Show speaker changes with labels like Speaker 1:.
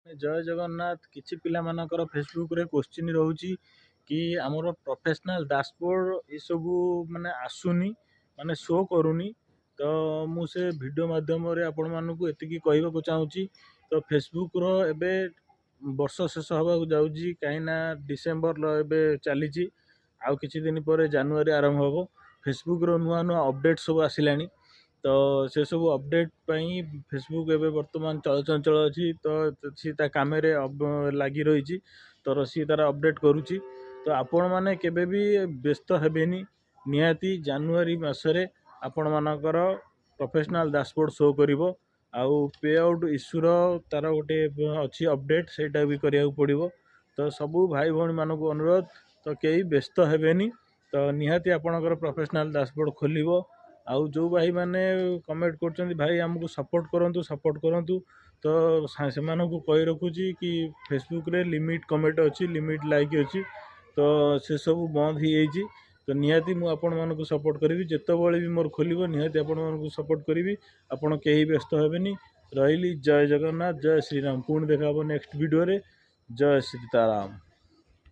Speaker 1: जय जगन्नाथ किछि पिला मानकर फेसबुक रे क्वेश्चन रहउची कि हमर प्रोफेशनल डैशबोर्ड ए सब माने आसुनी माने शो करूनी। तो मु से वीडियो माध्यम रे आपण मानकु एतिकी कहबाक चाहूची। तो फेसबुक रो एबे वर्ष शेष हवा जाउची काईना डिसेंबर लो एबे चलीची आउ किछि दिन पर जनवरी आरंभ होबो। फेसबुक रो नुआ नुआ अपडेट सब आसिलानी। तो से सब अपडेट पई फेसबुक एबे वर्तमान चलचंचल अछि। तो सी ता काम रे लागी रही तो सी तार अपडेट करूची। तो आपण माने केबे भी व्यस्त हेबेनी निहाती जनवरी मासरे आपण मानकर प्रोफेशनल डैशबोर्ड शो करिवो। आउ पे आउट इश्यूर तार गोटे अच्छी अपडेट सेटा भी करिया पड़ो। तो सबू भाई भौणी मानक अनुरोध तो कई व्यस्त हेबेनी। तो निहाती आपणकर प्रोफेशनल डैशबोर्ड खोलिवो। आउ जो भाई माने कमेंट करछन्ती भाई हमको सपोर्ट करंतु तो से मानकु कहि रखुची कि फेसबुक रे लिमिट कमेंट अच्छी लिमिट लाइक अच्छी। तो से सब बंद ही जाइए। तो निहाती मु आपण मानकु सपोर्ट करी जेतबळे भी मोर खोलिबो निहाती आपण मानकु सपोर्ट करी। आपण केही व्यस्त हेबेनी रहिली। जय जगन्नाथ जय श्री राम। पुणी देखा नेक्स्ट वीडियो रे। जय सीताराम।